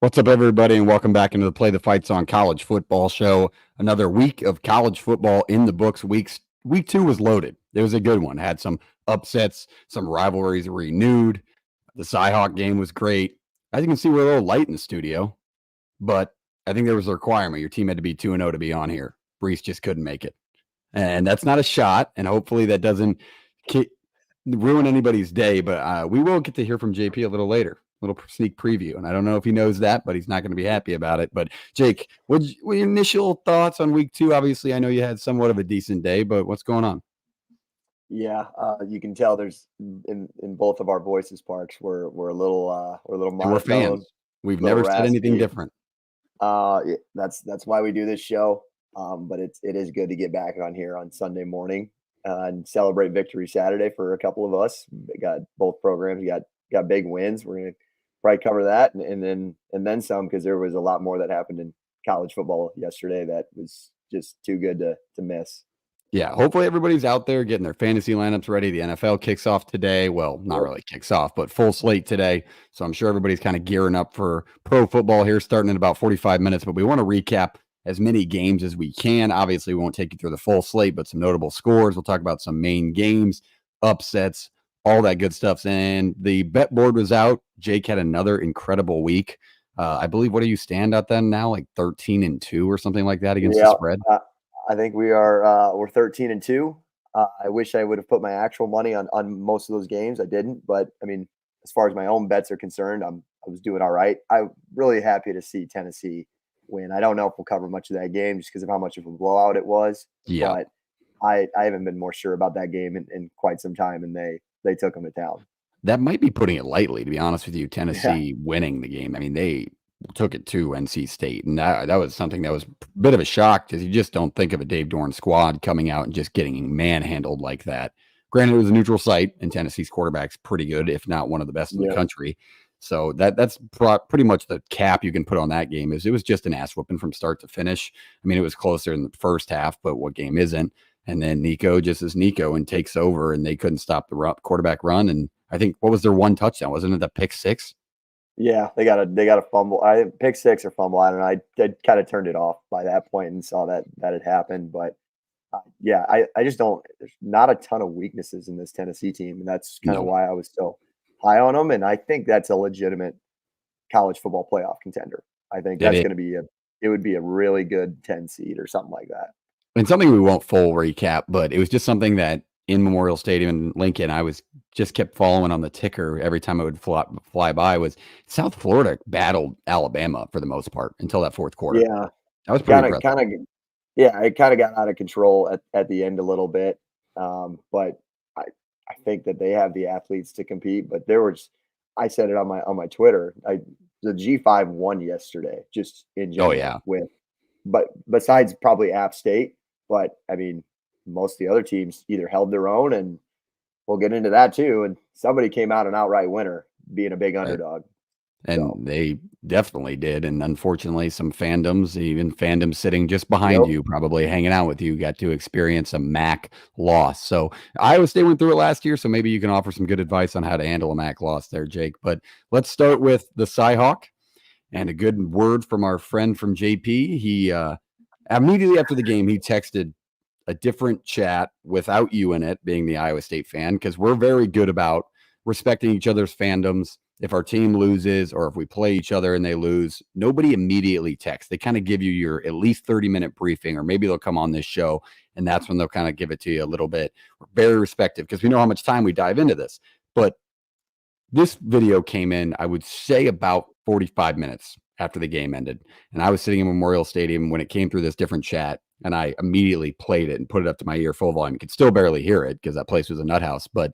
What's up, everybody, and welcome back into the Play the Fights on College Football show. Another week of college football in the books. Week 2 was loaded. It was a good one. Had some upsets, some rivalries renewed. The Cyhawk game was great. As you can see, we're a little light in the studio, but I think there was a requirement. Your team had to be 2-0 to be on here. Brees just couldn't make it. And that's not a shot, and hopefully that doesn't ruin anybody's day, but we will get to hear from JP a little later. Little sneak preview, and I don't know if he knows that, but he's not going to be happy about it. But Jake, what your initial thoughts on week 2? Obviously, I know you had somewhat of a decent day, but what's going on? Yeah, you can tell there's in both of our voices, Parks. We're a little monotone. We're fans. We've never said anything different. That's why we do this show. But it is good to get back on here on Sunday morning and celebrate Victory Saturday for a couple of us. We got both programs. Got big wins. We're gonna probably cover that and then some, because there was a lot more that happened in college football yesterday that was just too good to miss. Yeah, hopefully everybody's out there getting their fantasy lineups ready. The NFL kicks off today. Well, not really kicks off, but full slate today. So I'm sure everybody's kind of gearing up for pro football here, starting in about 45 minutes. But we want to recap as many games as we can. Obviously, we won't take you through the full slate, but some notable scores. We'll talk about some main games, upsets, all that good stuff. And the bet board was out. Jake had another incredible week. I believe, what do you stand at then now? Like 13-2 or something like that against the spread? I think we're 13-2. I wish I would have put my actual money on most of those games. I didn't, but I mean, as far as my own bets are concerned, I was doing all right. I'm really happy to see Tennessee win. I don't know if we'll cover much of that game just because of how much of a blowout it was. Yeah. But I haven't been more sure about that game in quite some time, and they took them to town. That might be putting it lightly, to be honest with you. Tennessee winning the game. I mean, they took it to NC State, and that was something that was a bit of a shock, because you just don't think of a Dave Doran squad coming out and just getting manhandled like that. Granted, it was a neutral site, and Tennessee's quarterback's pretty good, if not one of the best in the country. So that's pretty much the cap you can put on that game. It was just an ass whooping from start to finish. I mean, it was closer in the first half, but what game isn't? And then Nico just is Nico and takes over, and they couldn't stop the quarterback run. And I think, what was their one touchdown? Wasn't it the pick six? Yeah, they got a fumble. I pick six or fumble. I don't know. I kind of turned it off by that point and saw that had happened. But I just don't. There's not a ton of weaknesses in this Tennessee team, and that's kind of why I was so high on them. And I think that's a legitimate college football playoff contender. I think that's going to be it would be a really good 10 seed or something like that. And something we won't full recap, but it was just something that in Memorial Stadium in Lincoln, I just kept following on the ticker every time it would fly by, was South Florida battled Alabama for the most part until that fourth quarter. Yeah. That was pretty impressive. It kind of got out of control at the end a little bit. But I think that they have the athletes to compete. But I said it on my Twitter. The G5 won yesterday, just in general. But besides probably App State, but I mean, most of the other teams either held their own, and we'll get into that too. And somebody came out an outright winner, being a big underdog. And they definitely did. And unfortunately, some fandoms, even fandoms sitting just behind you, probably hanging out with you, got to experience a MAC loss. So Iowa State went through it last year, so maybe you can offer some good advice on how to handle a MAC loss there, Jake. But let's start with the Cyhawk, and a good word from our friend from JP. He immediately after the game, he texted a different chat without you in it, being the Iowa State fan, because we're very good about respecting each other's fandoms. If our team loses, or if we play each other and they lose, nobody immediately texts. They kind of give you your at least 30-minute briefing, or maybe they'll come on this show, and that's when they'll kind of give it to you a little bit. We're very respectful because we know how much time we dive into this. But this video came in, I would say, about 45 minutes after the game ended. And I was sitting in Memorial Stadium when it came through this different chat, and I immediately played it and put it up to my ear full volume. You could still barely hear it because that place was a nut house. But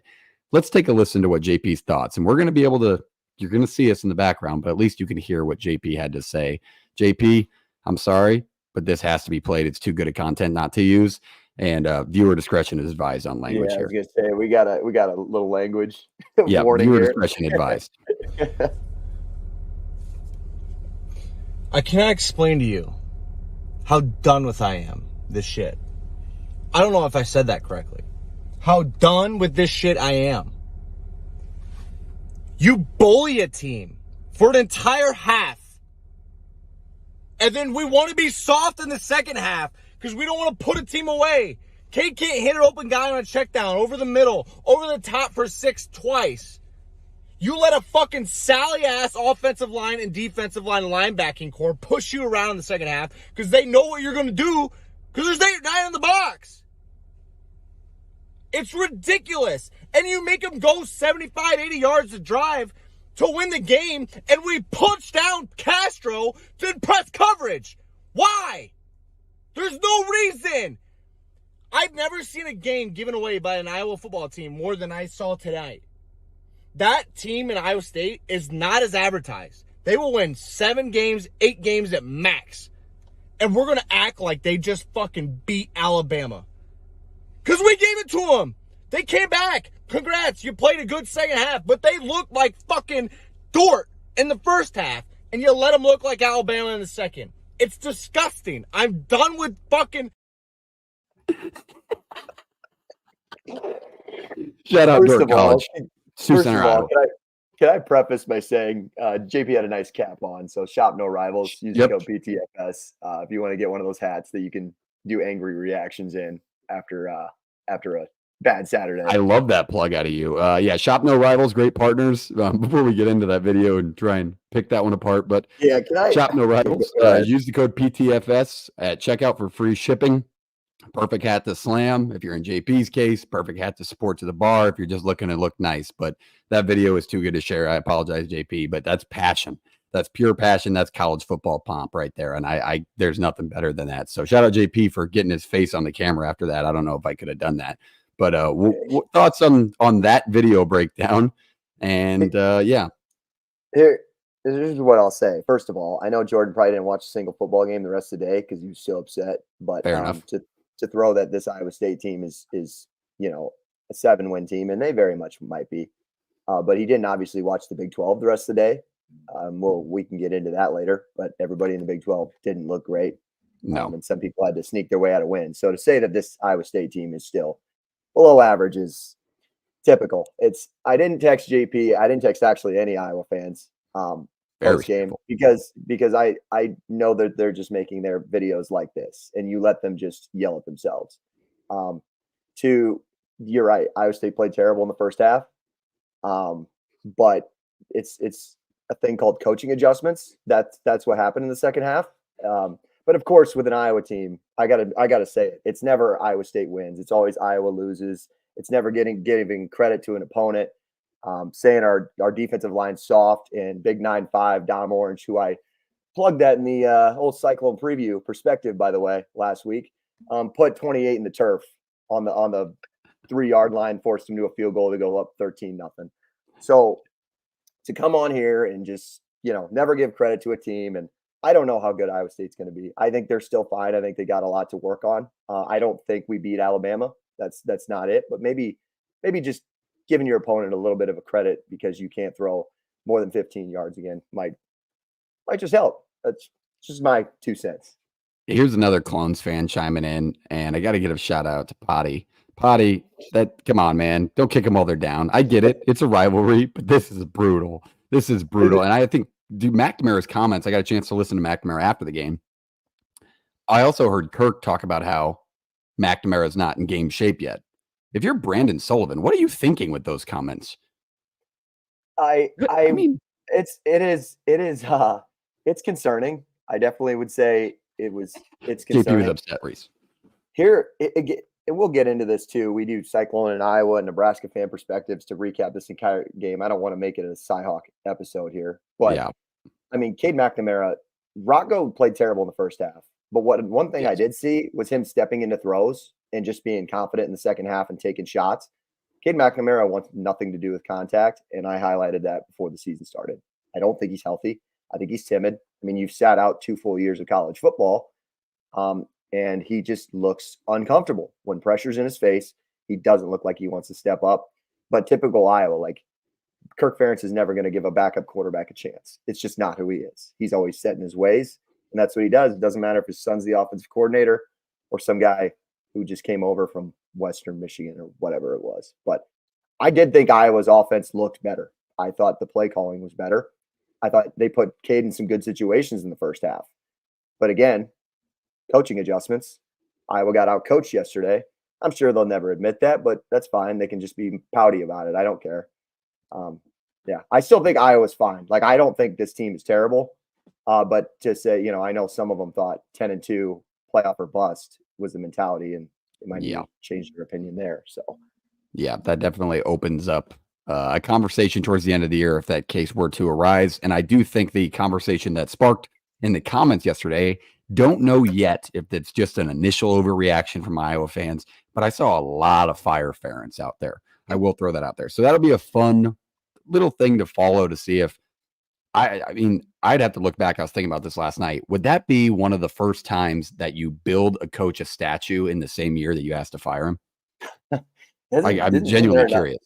let's take a listen to what JP's thoughts. And we're going to be able to, you're going to see us in the background, but at least you can hear what JP had to say. JP, I'm sorry, but this has to be played. It's too good a content not to use. And viewer discretion is advised on language here. I was gonna say, we got a little language warning. Viewer discretion advised. I cannot explain to you how done with I am this shit. I don't know if I said that correctly. How done with this shit I am. You bully a team for an entire half And then we want to be soft in the second half because we don't want to put a team away. Cade can't hit an open guy on a check down, over the middle, over the top for 6 twice. You let a fucking Sally-ass offensive line and defensive line linebacking core push you around in the second half because they know what you're going to do because there's 8-9 in the box. It's ridiculous. And you make them go 75, 80 yards to drive to win the game, and we punch down Castro to press coverage. Why? There's no reason. I've never seen a game given away by an Iowa football team more than I saw tonight. That team in Iowa State is not as advertised. They will win 7 games, 8 games at max. And we're going to act like they just fucking beat Alabama. Because we gave it to them. They came back. Congrats, you played a good second half, but they looked like fucking Dort in the first half, and you let them look like Alabama in the second. It's disgusting. I'm done with fucking... Shout out First Dort of all, College. Sioux Center, Iowa. can I preface by saying JP had a nice cap on, so shop no rivals. Use the code PTFS if you want to get one of those hats that you can do angry reactions in after a bad Saturday. I love that plug out of you. Yeah, shop no rivals, great partners. Before we get into that video and try and pick that one apart, but yeah, shop no rivals. Use the code PTFS at checkout for free shipping. Perfect hat to slam. If you're in JP's case, perfect hat to support to the bar. If you're just looking to look nice, but that video is too good to share. I apologize, JP, but that's passion. That's pure passion. That's college football pomp right there. And I there's nothing better than that. So shout out JP for getting his face on the camera after that. I don't know if I could have done that, but thoughts on that video breakdown? And yeah, here's what I'll say. First of all, I know Jordan probably didn't watch a single football game the rest of the day because he was so upset. But fair enough. To throw that this Iowa State team is a 7-win team, and they very much might be. But he didn't obviously watch the Big 12 the rest of the day. Well, we can get into that later, but everybody in the Big 12 didn't look great. No. And some people had to sneak their way out of wins. So to say that this Iowa State team is still below average is typical. I didn't text JP. I didn't text actually any Iowa fans post game because I know that they're just making their videos like this, and you let them just yell at themselves. You're right. Iowa State played terrible in the first half. But it's a thing called coaching adjustments. That's what happened in the second half. But of course, with an Iowa team, I gotta say it. It's never Iowa State wins. It's always Iowa loses. It's never giving credit to an opponent. Saying our defensive line soft and Big 9-5 Dom Orange, who I plugged that in the old Cyclone preview perspective, by the way, last week, put 28 in the turf on the 3-yard line, forced him to a field goal to go up 13-0. So to come on here and just never give credit to a team, and I don't know how good Iowa State's going to be. I think they're still fine. I think they got a lot to work on. I don't think we beat Alabama. That's not it. But maybe just giving your opponent a little bit of a credit because you can't throw more than 15 yards again might just help. That's just my 2 cents. Here's another Clones fan chiming in, and I got to give a shout out to Potty. Potty, come on, man. Don't kick them while they're down. I get it. It's a rivalry, but this is brutal. And I think McNamara's comments, I got a chance to listen to McNamara after the game. I also heard Kirk talk about how McNamara's not in game shape yet. If you're Brandon Sullivan, what are you thinking with those comments? I mean, it's concerning. I definitely would say it's concerning. JP was upset, Reese. Here, and we'll get into this too. We do Cyclone in Iowa and Nebraska fan perspectives to recap this entire game. I don't want to make it a Cyhawk episode here, but yeah. I mean, Cade McNamara, Rocco played terrible in the first half. But one thing I did see was him stepping into throws and just being confident in the second half and taking shots. Cade McNamara wants nothing to do with contact, and I highlighted that before the season started. I don't think he's healthy. I think he's timid. I mean, you've sat out 2 full years of college football, and he just looks uncomfortable. When pressure's in his face, he doesn't look like he wants to step up. But typical Iowa, like Kirk Ferentz is never going to give a backup quarterback a chance. It's just not who he is. He's always set in his ways, and that's what he does. It doesn't matter if his son's the offensive coordinator or some guy who just came over from Western Michigan or whatever it was. But I did think Iowa's offense looked better. I thought the play calling was better. I thought they put Cade in some good situations in the first half. But again, coaching adjustments. Iowa got out coached yesterday. I'm sure they'll never admit that, but that's fine. They can just be pouty about it. I don't care. Yeah, I still think Iowa's fine. Like, I don't think this team is terrible. But to say, I know some of them thought 10-2 playoff or bust was the mentality, and they might need to change their opinion there. So, yeah, that definitely opens up a conversation towards the end of the year if that case were to arise. And I do think the conversation that sparked in the comments yesterday, don't know yet if it's just an initial overreaction from Iowa fans, but I saw a lot of fire ferrets out there. I will throw that out there. So that'll be a fun little thing to follow to see if I mean, I'd have to look back. I was thinking about this last night. Would that be one of the first times that you build a coach a statue in the same year that you asked to fire him? I'm genuinely curious.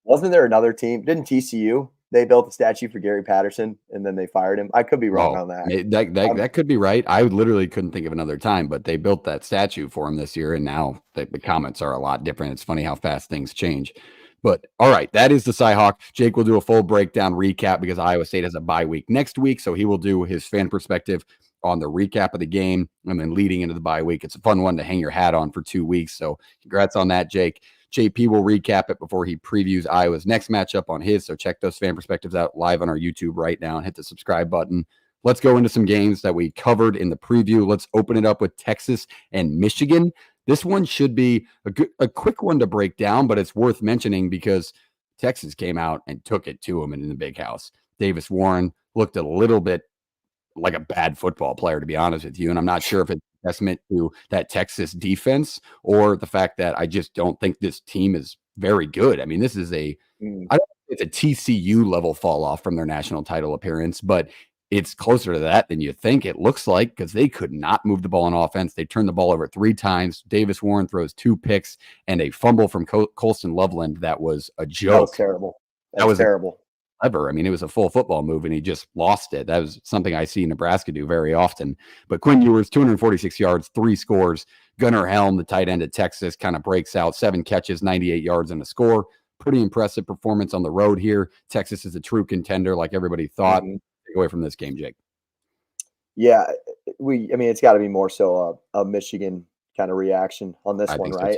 Wasn't there another team? Didn't TCU? They built a statue for Gary Patterson and then they fired him. I could be wrong on that. That could be right. I literally couldn't think of another time, but they built that statue for him this year, and now the comments are a lot different. It's funny how fast things change. But all right, that is the Cyhawk. Jake will do a full breakdown recap because Iowa State has a bye week next week, so he will do his fan perspective on the recap of the game and then leading into the bye week. It's a fun one to hang your hat on for 2 weeks, so congrats on that, Jake. JP will recap it before he previews Iowa's next matchup on his, so check those fan perspectives out live on our YouTube right now and hit the subscribe button. Let's go into some games that we covered in the preview. Let's open it up with Texas and Michigan. This one should be a quick one to break down, but it's worth mentioning because Texas came out and took it to them in the big house. Davis Warren looked a little bit like a bad football player, to be honest with you. And I'm not sure if it's a testament to that Texas defense or the fact that I just don't think this team is very good. I mean, this is I don't think it's a TCU level fall off from their national title appearance, but it's closer to that than you think it looks like because they could not move the ball on offense. They turned the ball over 3 times. Davis Warren throws 2 picks and a fumble from Colston Loveland. That was a joke. That was terrible. That was terrible. Ever. I mean, it was a full football move and he just lost it. That was something I see Nebraska do very often. But Quinn Ewers, 246 yards, 3 scores. Gunnar Helm, the tight end at Texas, kind of breaks out, 7 catches, 98 yards and a score. Pretty impressive performance on the road here. Texas is a true contender like everybody thought. Take away from this game, Jake. Yeah, I mean, it's got to be more so a Michigan kind of reaction on this one, right?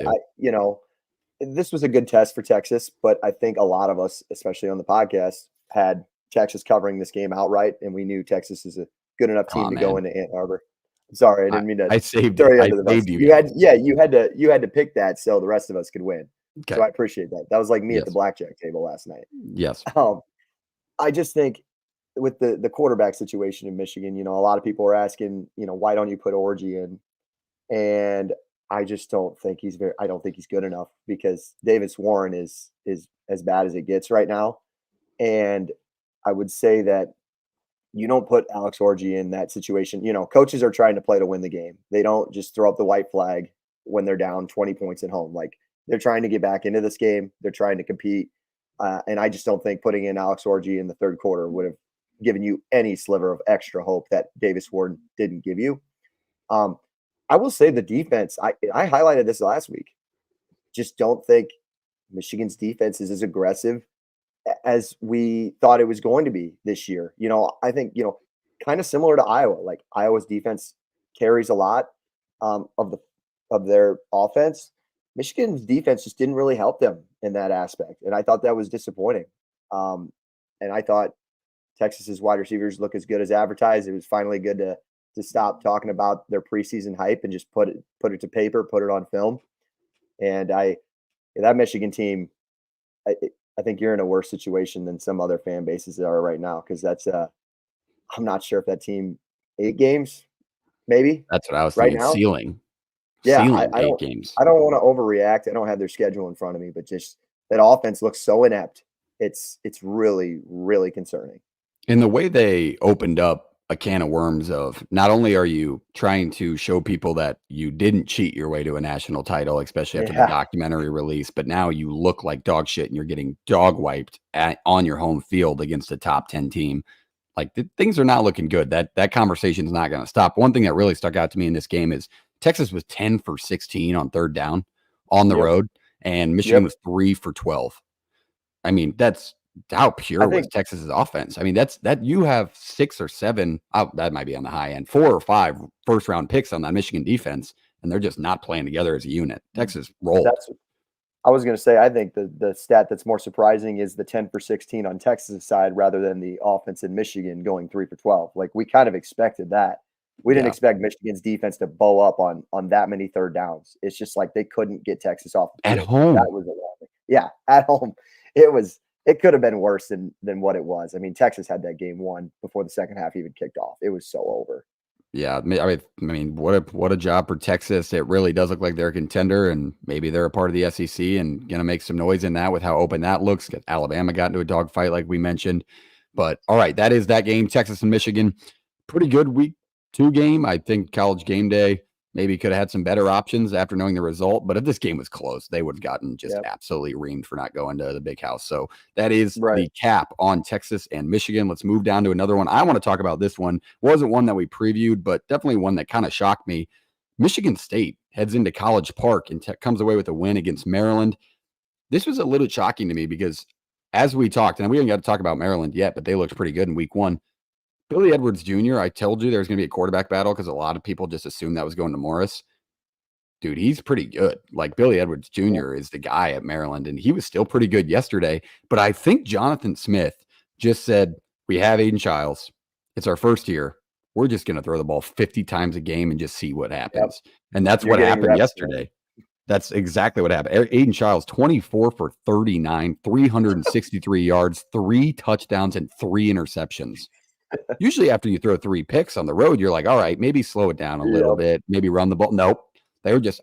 This was a good test for Texas, but I think a lot of us, especially on the podcast, had Texas covering this game outright, and we knew Texas is a good enough team to go into Ann Arbor. I'm sorry, I didn't mean to. I saved you under the bus. You had to pick that so the rest of us could win. Okay. So I appreciate that. That was like me at the blackjack table last night. Yes. I just think with the quarterback situation in Michigan, a lot of people are asking, why don't you put Orgy in? And I just don't think I don't think he's good enough because Davis Warren is as bad as it gets right now. And I would say that you don't put Alex Orgy in that situation. Coaches are trying to play to win the game. They don't just throw up the white flag when they're down 20 points at home. Like, they're trying to get back into this game. They're trying to compete. And I just don't think putting in Alex Orgy in the third quarter would have given you any sliver of extra hope that Davis Warren didn't give you. I will say the defense, I highlighted this last week. Just don't think Michigan's defense is as aggressive as we thought it was going to be this year. I think, kind of similar to Iowa. Like, Iowa's defense carries a lot of their offense. Michigan's defense just didn't really help them in that aspect. And I thought that was disappointing. And I thought Texas's wide receivers look as good as advertised. It was finally good to stop talking about their preseason hype and just put it to paper, put it on film. And that Michigan team, I think you're in a worse situation than some other fan bases are right now. Cause that's I'm not sure if that team 8 games, maybe. That's what I was thinking. Now. Ceiling. Yeah. Ceiling I 8 don't, games. I don't want to overreact. I don't have their schedule in front of me, but just that offense looks so inept. It's really, really concerning. In the way they opened up a can of worms of not only are you trying to show people that you didn't cheat your way to a national title, especially after the documentary release, but now you look like dog shit and you're getting dog wiped on your home field against a top 10 team. Like, things are not looking good. That conversation is not going to stop. One thing that really stuck out to me in this game is Texas was 10 for 16 on third down on the road, and Michigan was 3 for 12. I mean, that's how I pure was think Texas's offense? I mean, that you have 6 or 7, that might be on the high end, 4 or 5 first round picks on that Michigan defense, and they're just not playing together as a unit. Texas rolled. that's I was going to say, I think the stat that's more surprising is the 10 for 16 on Texas' side rather than the offense in Michigan going 3 for 12. Like, we kind of expected that. We didn't Yeah. expect Michigan's defense to bow up on that many third downs. It's just like they couldn't get Texas off the At field. home. That was alarming. Yeah, at home. It could have been worse than what it was. I mean, Texas had that game won before the second half even kicked off. It was so over. Yeah, I mean, what a job for Texas. It really does look like they're a contender, and maybe they're a part of the SEC and going to make some noise in that with how open that looks. Alabama got into a dogfight like we mentioned. But all right, that is that game, Texas and Michigan. Pretty good week 2 game. I think College Game Day maybe could have had some better options after knowing the result. But if this game was close, they would have gotten just Yep. absolutely reamed for not going to the big house. So that is Right. the cap on Texas and Michigan. Let's move down to another one. I want to talk about this one. Wasn't one that we previewed, but definitely one that kind of shocked me. Michigan State heads into College Park and comes away with a win against Maryland. This was a little shocking to me because as we talked, and we haven't got to talk about Maryland yet, but they looked pretty good in week 1. Billy Edwards Jr., I told you there was going to be a quarterback battle because a lot of people just assumed that was going to Morris. Dude, he's pretty good. Like, Billy Edwards Jr. is the guy at Maryland, and he was still pretty good yesterday. But I think Jonathan Smith just said, we have Aiden Childs. It's our first year. We're just going to throw the ball 50 times a game and just see what happens. And that's You're what getting happened reps, yesterday. That's exactly what happened. Aiden Childs, 24 for 39, 363 yards, 3 touchdowns, and 3 interceptions. Usually after you throw 3 picks on the road, you're like, all right, maybe slow it down a little bit, maybe run the ball. Nope. They were just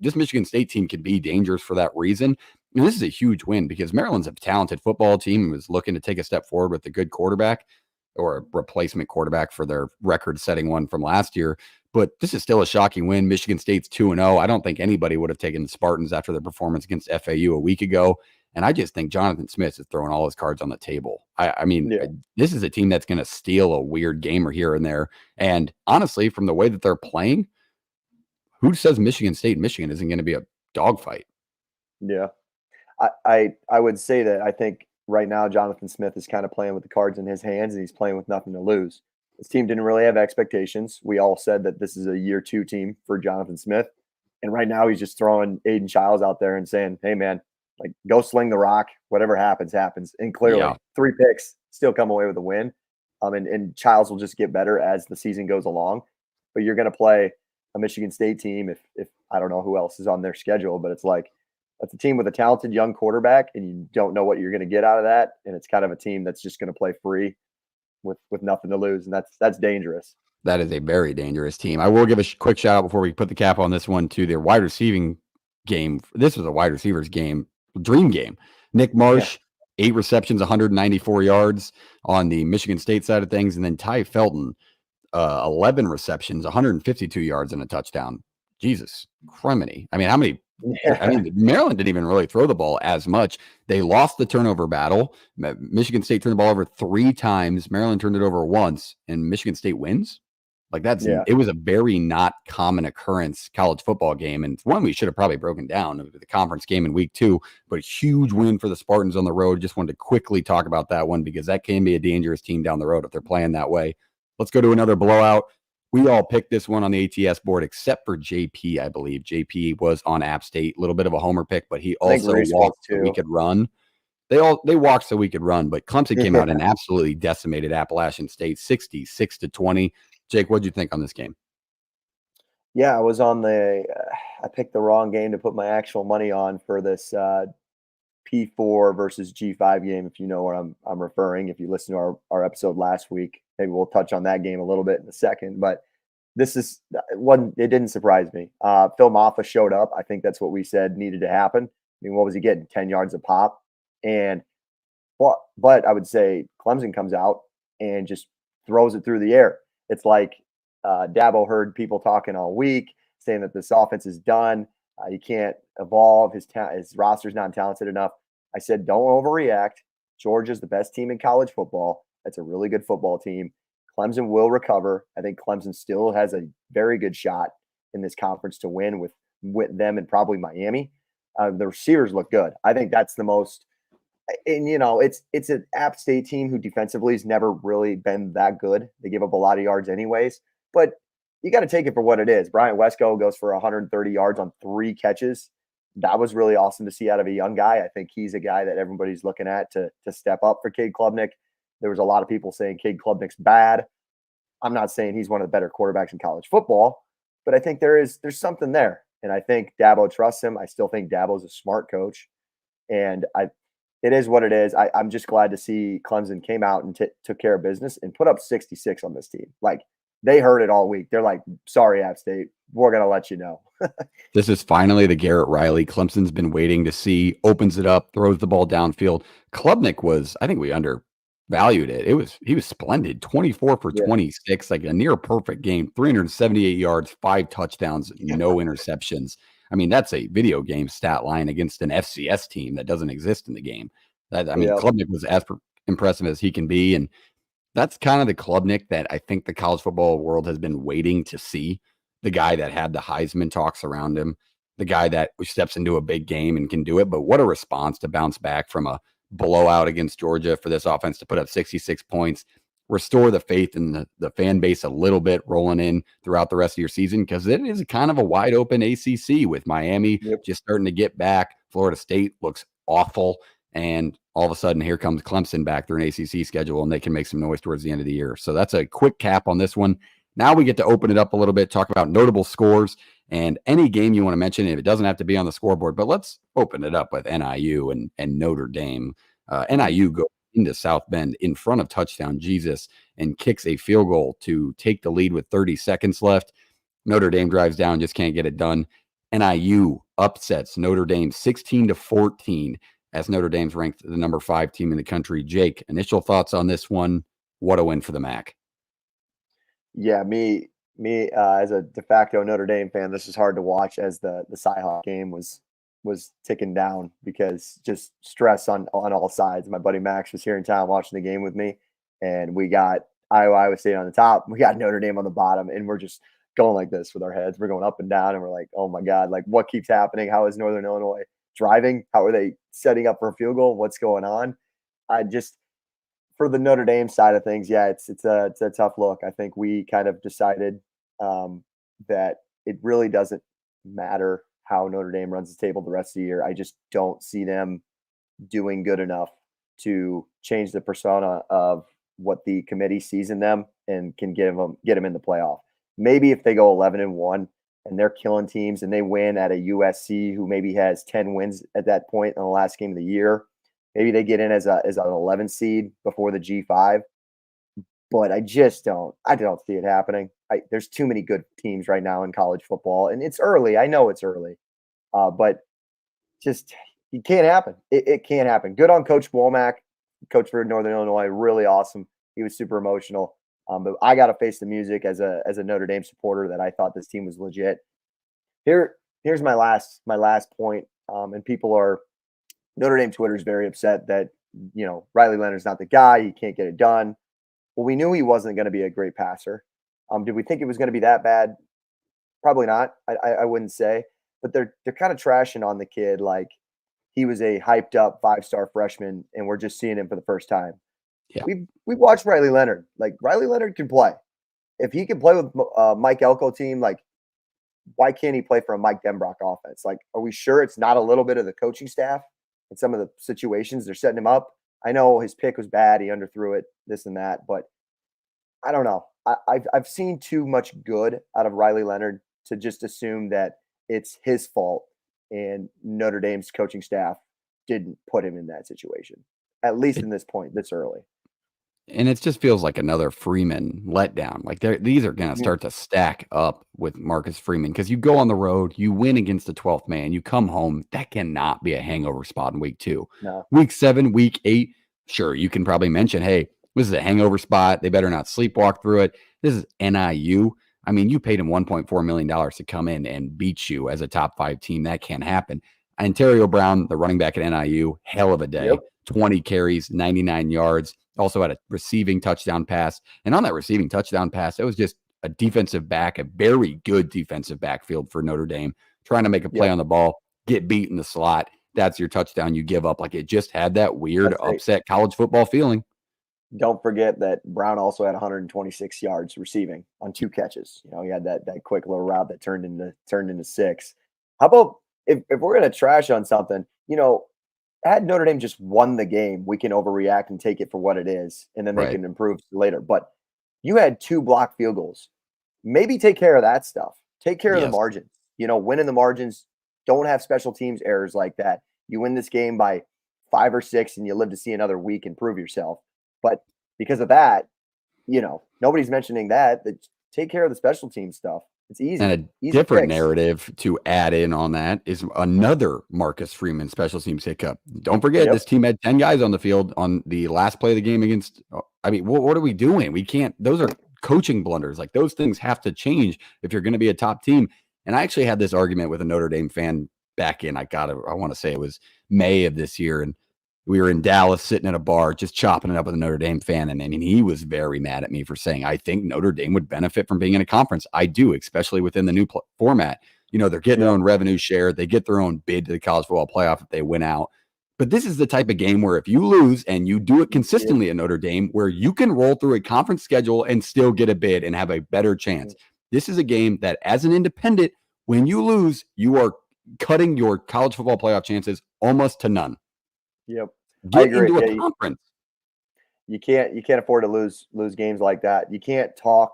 this Michigan State team could be dangerous for that reason. And this is a huge win because Maryland's a talented football team and was looking to take a step forward with a good quarterback or a replacement quarterback for their record-setting one from last year. But this is still a shocking win. Michigan State's 2-0. I don't think anybody would have taken the Spartans after their performance against FAU a week ago. And I just think Jonathan Smith is throwing all his cards on the table. I mean, this is a team that's going to steal a weird game or here and there. And honestly, from the way that they're playing, who says Michigan State and Michigan isn't going to be a dogfight? Yeah. I would say that I think right now Jonathan Smith is kind of playing with the cards in his hands and he's playing with nothing to lose. This team didn't really have expectations. We all said that this is a year 2 team for Jonathan Smith. And right now he's just throwing Aiden Childs out there and saying, hey, man, like, go sling the rock. Whatever happens, happens. And clearly 3 picks, still come away with a win. And Childs will just get better as the season goes along. But you're going to play a Michigan State team if I don't know who else is on their schedule, but it's like, that's a team with a talented young quarterback, and you don't know what you're going to get out of that. And it's kind of a team that's just going to play free with nothing to lose, and that's dangerous. That is a very dangerous team. I will give a quick shout out before we put the cap on this one to their wide receiving game. This was a wide receivers game, dream game. Nick Marsh, 8 receptions, 194 yards on the Michigan State side of things, and then Ty Felton, 11 receptions, 152 yards and a touchdown. Jesus criminy. I mean, how many? I mean, Maryland didn't even really throw the ball as much. They lost the turnover battle. Michigan State turned the ball over 3 times. Maryland turned it over once, and Michigan State wins. Like, it was a very not common occurrence college football game, and one we should have probably broken down. The conference game in week 2, but a huge win for the Spartans on the road. Just wanted to quickly talk about that one because that can be a dangerous team down the road if they're playing that way. Let's go to another blowout. We all picked this one on the ATS board except for JP, I believe. JP was on App State, a little bit of a homer pick, but he also walked so we could run. They walked so we could run, but Clemson came out and absolutely decimated Appalachian State, 66-20. Jake, what'd you think on this game? Yeah, I was on I picked the wrong game to put my actual money on for this P4 versus G5 game, if you know what I'm referring. If you listen to our episode last week, maybe we'll touch on that game a little bit in a second. But this is one, it didn't surprise me. Phil Maffa showed up. I think that's what we said needed to happen. I mean, what was he getting? 10 yards a pop. And but I would say Clemson comes out and just throws it through the air. It's like Dabo heard people talking all week saying that this offense is done. He can't evolve. His roster's not talented enough. I said, don't overreact. Georgia's the best team in college football. That's a really good football team. Clemson will recover. I think Clemson still has a very good shot in this conference to win with them and probably Miami. The receivers look good. I think that's the most And it's an App State team who defensively has never really been that good. They give up a lot of yards anyways, but you got to take it for what it is. Bryant Wesco goes for 130 yards on 3 catches. That was really awesome to see out of a young guy. I think he's a guy that everybody's looking at to step up for Cade Klubnik. There was a lot of people saying Cade Klubnik's bad. I'm not saying he's one of the better quarterbacks in college football, but I think there's something there. And I think Dabo trusts him. I still think Dabo's a smart coach. And it is what it is. I'm just glad to see Clemson came out and took care of business and put up 66 on this team. Like, they heard it all week. They're like, sorry, App State, we're going to let you know. This is finally the Garrett Riley Clemson's been waiting to see. Opens it up, throws the ball downfield. Klubnik was, I think we undervalued it. He was splendid. 24 for 26, like a near perfect game. 378 yards, 5 touchdowns, no interceptions. I mean, that's a video game stat line against an FCS team that doesn't exist in the game. Klubnik was as impressive as he can be, and that's kind of the Klubnik that I think the college football world has been waiting to see. The guy that had the Heisman talks around him, the guy that steps into a big game and can do it. But what a response to bounce back from a blowout against Georgia for this offense to put up 66 points, restore the faith in the fan base a little bit rolling in throughout the rest of your season, because it is kind of a wide open ACC with Miami just starting to get back. Florida State looks awful. And all of a sudden, here comes Clemson back through an ACC schedule, and they can make some noise towards the end of the year. So that's a quick cap on this one. Now we get to open it up a little bit, talk about notable scores and any game you want to mention. If it doesn't have to be on the scoreboard, but let's open it up with NIU and Notre Dame. NIU goes into South Bend in front of touchdown Jesus and kicks a field goal to take the lead with 30 seconds left. Notre Dame drives down, just can't get it done. NIU upsets Notre Dame 16-14 as Notre Dame's ranked the number 5 team in the country. Jake, initial thoughts on this one? What a win for the MAC. Yeah, me as a de facto Notre Dame fan, this is hard to watch as the Cyhawk game was ticking down because just stress on all sides. My buddy Max was here in town watching the game with me, and we got Iowa State on the top, we got Notre Dame on the bottom, and we're just going like this with our heads. We're going up and down, and we're like, oh my God, like what keeps happening? How is Northern Illinois driving? How are they setting up for a field goal? What's going on? For the Notre Dame side of things, yeah, it's a tough look. I think we kind of decided that it really doesn't matter how Notre Dame runs the table the rest of the year. I just don't see them doing good enough to change the persona of what the committee sees in them and can get them in the playoff. Maybe if they go 11-1 and they're killing teams and they win at a USC who maybe has 10 wins at that point in the last game of the year, maybe they get in as an 11 seed before the G5. But I don't see it happening. There's too many good teams right now in college football, and it's early. I know it's early, but just it can't happen. It can't happen. Good on Coach Womack, coach for Northern Illinois. Really awesome. He was super emotional. But I got to face the music as a Notre Dame supporter that I thought this team was legit. Here's my last point. And Notre Dame Twitter is very upset that Riley Leonard's not the guy. He can't get it done. Well, we knew he wasn't going to be a great passer. Did we think it was going to be that bad? Probably not. I wouldn't say. But they're kind of trashing on the kid like he was a hyped up 5-star freshman, and we're just seeing him for the first time. Yeah. We've watched Riley Leonard. Like, Riley Leonard can play. If he can play with Mike Elko team, like, why can't he play for a Mike Denbrock offense? Like, are we sure it's not a little bit of the coaching staff and some of the situations they're setting him up? I know his pick was bad. He underthrew it, this and that, but I don't know. I've seen too much good out of Riley Leonard to just assume that it's his fault and Notre Dame's coaching staff didn't put him in that situation, at least in this point, this early. And it just feels like another Freeman letdown. Like these are going to start to stack up with Marcus Freeman, because you go on the road, you win against the 12th man, you come home. That cannot be a hangover spot in week 2. No. Week 7, week 8, sure, you can probably mention, hey, this is a hangover spot. They better not sleepwalk through it. This is NIU. I mean, you paid him $1.4 million to come in and beat you as a top 5 team. That can't happen. Ontario Brown, the running back at NIU, hell of a day. Yep. 20 carries, 99 yards. Also had a receiving touchdown pass. And on that receiving touchdown pass, it was just a defensive back, a very good defensive backfield for Notre Dame, trying to make a play on the ball, get beat in the slot. that's your touchdown you give up. Like it just had that weird That's right. upset college football feeling. Don't forget that Brown also had 126 yards receiving on 2 catches. He had that quick little route that turned into 6. How about if we're gonna trash on something, had Notre Dame just won the game, we can overreact and take it for what it is, and then they Right. can improve later. But you had 2 blocked field goals. Maybe take care of that stuff. Take care of the Yes. margins. Win in the margins. Don't have special teams errors like that. You win this game by 5 or 6, and you live to see another week and prove yourself. But because of that, nobody's mentioning that. Take care of the special team stuff. It's easy. And a Easy different fix. narrative to add in on that is another Marcus Freeman special teams hiccup. Don't forget, Yep. this team had 10 guys on the field on the last play of the game against. I mean, what are we doing? We can't. Those are coaching blunders. Like those things have to change if you're going to be a top team. And I actually had this argument with a Notre Dame fan back in, I want to say it was May of this year. And we were in Dallas sitting at a bar, just chopping it up with a Notre Dame fan. And I mean, he was very mad at me for saying, I think Notre Dame would benefit from being in a conference. I do, especially within the new format. They're getting their own revenue share. They get their own bid to the college football playoff if they win out. But this is the type of game where if you lose and you do it consistently at Notre Dame, where you can roll through a conference schedule and still get a bid and have a better chance. This is a game that as an independent, when you lose, you are cutting your college football playoff chances almost to none. Yep. I Get agree. into a conference. You can't afford to lose games like that. You can't talk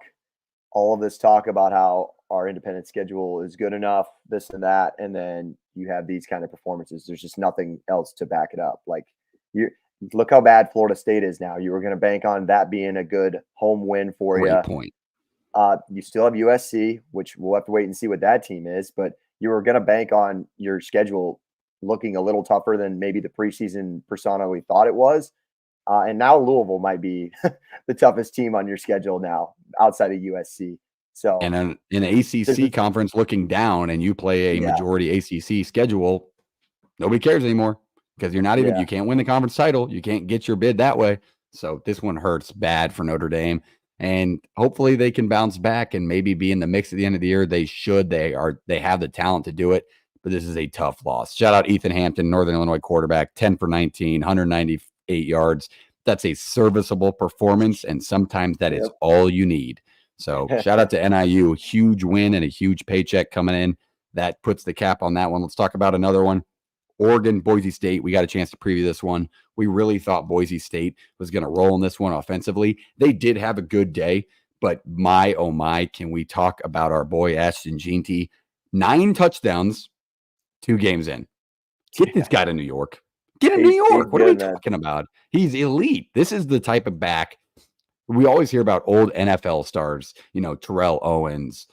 all of this talk about how our independent schedule is good enough, this and that, and then you have these kind of performances. There's just nothing else to back it up. Like you look how bad Florida State is now. You were going to bank on that being a good home win for you. Great point. You still have USC, which we'll have to wait and see what that team is, but you were going to bank on your schedule looking a little tougher than maybe the preseason persona we thought it was. And now Louisville might be the toughest team on your schedule now outside of USC. So, and in an ACC conference looking down and you play a majority ACC schedule, nobody cares anymore because you're not even, you can't win the conference title. You can't get your bid that way. So this one hurts bad for Notre Dame. And hopefully they can bounce back and maybe be in the mix at the end of the year. They should. They have the talent to do it. But this is a tough loss. Shout out Ethan Hampton, Northern Illinois quarterback, 10 for 19, 198 yards. That's a serviceable performance, and sometimes that is all you need. So shout out to NIU, huge win and a huge paycheck coming in. That puts the cap on that one. Let's talk about another one. Oregon, Boise State. We got a chance to preview this one. We really thought Boise State was going to roll in this one offensively. They did have a good day, but my, oh my, can we talk about our boy Ashton Jeanty? 9 touchdowns, 2 games in. Get this guy to New York. Get him to New York. What are we talking about? He's elite. This is the type of back we always hear about old NFL stars, Terrell Owens.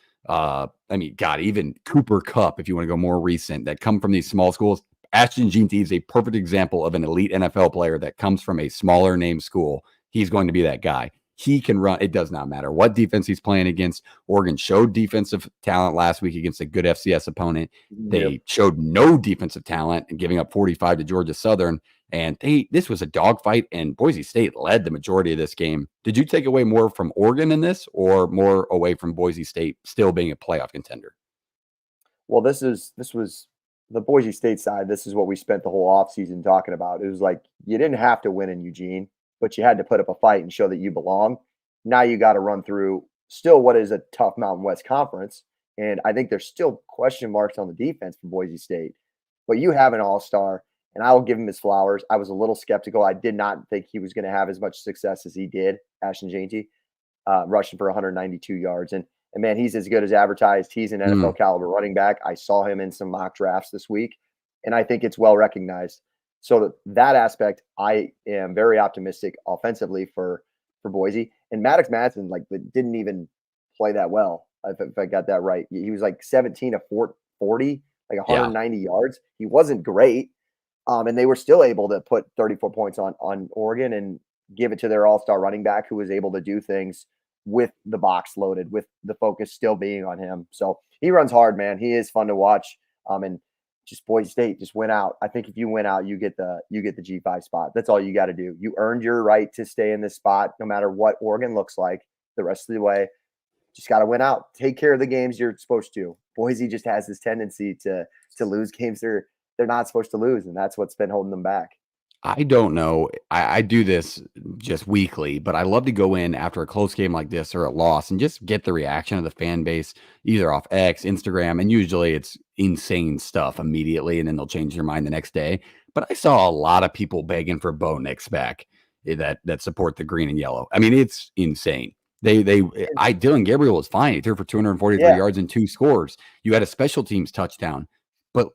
Even Cooper Kupp, if you want to go more recent, that come from these small schools. Ashton Jeanty is a perfect example of an elite NFL player that comes from a smaller name school. He's going to be that guy. He can run. It does not matter what defense he's playing against. Oregon showed defensive talent last week against a good FCS opponent. They showed no defensive talent and giving up 45 to Georgia Southern. And this was a dogfight, and Boise State led the majority of this game. Did you take away more from Oregon in this or more away from Boise State still being a playoff contender? Well, this was the Boise State side. This is what we spent the whole offseason talking about. It was like you didn't have to win in Eugene, but you had to put up a fight and show that you belong. Now you got to run through still what is a tough Mountain West conference. And I think there's still question marks on the defense for Boise State. But you have an all-star, and I will give him his flowers. I was a little skeptical. I did not think he was going to have as much success as he did, Ashton Jeanty, rushing for 192 yards. And man, he's as good as advertised. He's an NFL caliber running back. I saw him in some mock drafts this week, and I think it's well recognized. So that aspect, I am very optimistic offensively for Boise. And Maddox Madsen didn't even play that well, if I got that right. He was like 17 of 40, like 190 yards. He wasn't great. And they were still able to put 34 points on Oregon and give it to their all-star running back who was able to do things with the box loaded, with the focus still being on him. So he runs hard, man. He is fun to watch. And just Boise State just went out. I think if you win out, you get the G5 spot. That's all you got to do. You earned your right to stay in this spot, no matter what Oregon looks like the rest of the way. Just got to win out. Take care of the games you're supposed to. Boise just has this tendency to lose games they're they're not supposed to lose, and that's what's been holding them back. I don't know. I do this just weekly, but I love to go in after a close game like this or a loss and just get the reaction of the fan base, either off X, Instagram, and usually it's insane stuff immediately, and then they'll change their mind the next day. But I saw a lot of people begging for Bo Nix back that support the green and yellow. I mean, it's insane. Dylan Gabriel was fine. He threw for 243 Yeah, yards and 2 scores. You had a special teams touchdown, but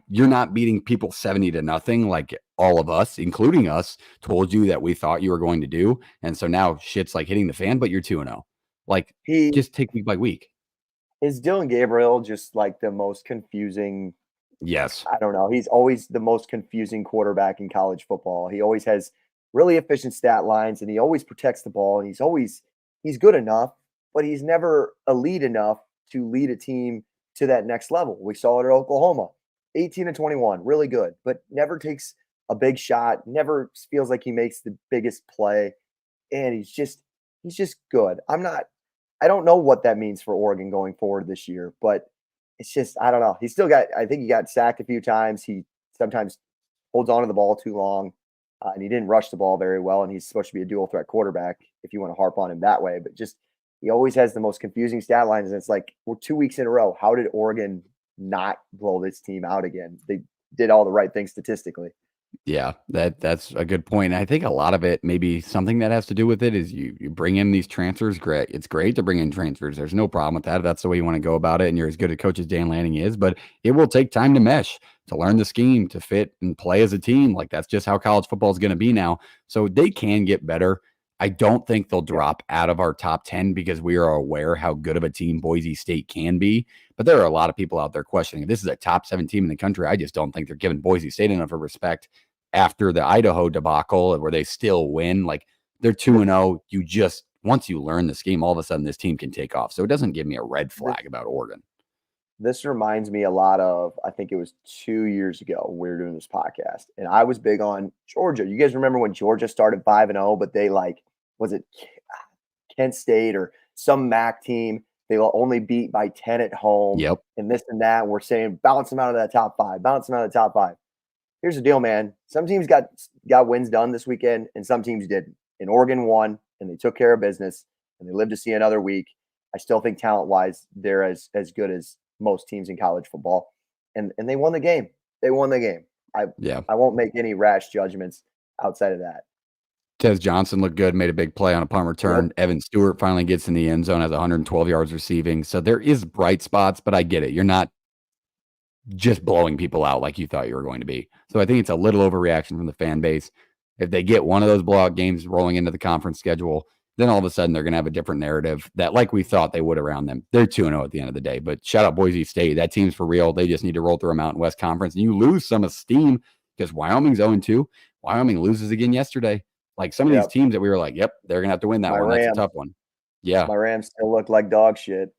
you're not beating people 70-0 like all of us, including us, told you that we thought you were going to do. And so now shit's like hitting the fan, but you're 2-0. Like, he just take week by week. is Dylan Gabriel just like the most confusing. Yes. I don't know. He's always the most confusing quarterback in college football. He always has really efficient stat lines, and he always protects the ball, and he's good enough, but he's never elite enough to lead a team to that next level. We saw it at Oklahoma. 18-21, really good, but never takes a big shot, never feels like he makes the biggest play, and he's just good. I don't know what that means for Oregon going forward this year, but it's just I don't know. I think he got sacked a few times. He sometimes holds on to the ball too long, and he didn't rush the ball very well, and he's supposed to be a dual threat quarterback if you want to harp on him that way, but just he always has the most confusing stat lines, and it's like we're 2 weeks in a row. How did Oregon not blow this team out again? They did all the right things statistically. Yeah, that's a good point. I think a lot of it, maybe something that has to do with it, is you bring in these transfers. Great, it's great to bring in transfers. There's no problem with that. If that's the way you want to go about it, and you're as good a coach as Dan Lanning is, but it will take time to mesh, to learn the scheme, to fit and play as a team. Like that's just how college football is going to be now. So they can get better. I don't think they'll drop out of our top 10 because we are aware how good of a team Boise State can be. But there are a lot of people out there questioning if this is a top 7 team in the country. I just don't think they're giving Boise State enough of respect after the Idaho debacle where they still win. Like they're 2-0. You just, once you learn the scheme, all of a sudden this team can take off. So it doesn't give me a red flag about Oregon. This reminds me a lot of, I think it was 2 years ago when we were doing this podcast, and I was big on Georgia. You guys remember when Georgia started 5-0, but they was it Kent State or some MAC team? They will only beat by 10 at home. Yep. And this and that. We're saying bounce them out of that top 5, bounce them out of the top 5. Here's the deal, man. Some teams got wins done this weekend, and some teams didn't. And Oregon won, and they took care of business, and they lived to see another week. I still think talent-wise, they're as good as most teams in college football. And they won the game. They won the game. I won't make any rash judgments outside of that. Tez Johnson looked good, made a big play on a punt return. Yep. Evan Stewart finally gets in the end zone, has 112 yards receiving. So there is bright spots, but I get it. You're not just blowing people out like you thought you were going to be. So I think it's a little overreaction from the fan base. If they get one of those blowout games rolling into the conference schedule, then all of a sudden they're going to have a different narrative that like we thought they would around them. They're 2-0 at the end of the day, but shout out Boise State. That team's for real. They just need to roll through a Mountain West Conference, and you lose some esteem because Wyoming's 0-2. Wyoming loses again yesterday. Like some of these teams that we were like, yep, they're going to have to win that one. That's a tough one. Yeah. My Rams still look like dog shit.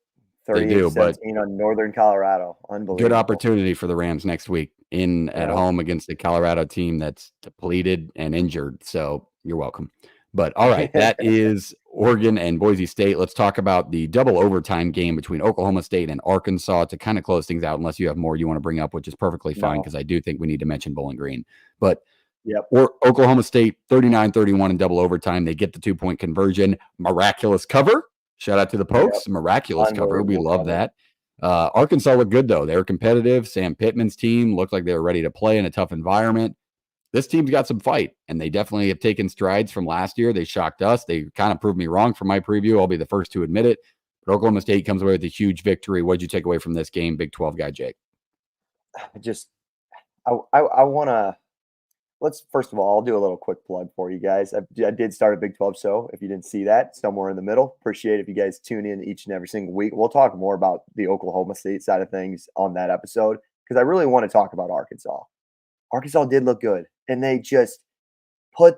38-17 on Northern Colorado. Unbelievable. Good opportunity for the Rams next week at home against the Colorado team that's depleted and injured. So you're welcome. But all right, that is Oregon and Boise State. Let's talk about the double overtime game between Oklahoma State and Arkansas to kind of close things out, unless you have more you want to bring up, which is perfectly fine because I do think we need to mention Bowling Green. But Oklahoma State 39-31 in double overtime. They get the 2-point conversion. Miraculous cover. Shout out to the Pokes. Miraculous cover. We love that. Arkansas looked good, though. They were competitive. Sam Pittman's team looked like they were ready to play in a tough environment. This team's got some fight, and they definitely have taken strides from last year. They shocked us. They kind of proved me wrong for my preview. I'll be the first to admit it. But Oklahoma State comes away with a huge victory. What did you take away from this game, Big 12 guy Jake? I want to first of all, I'll do a little quick plug for you guys. I did start a Big 12 show. If you didn't see that, somewhere in the middle. Appreciate if you guys tune in each and every single week. We'll talk more about the Oklahoma State side of things on that episode because I really want to talk about Arkansas. Arkansas did look good, and they just put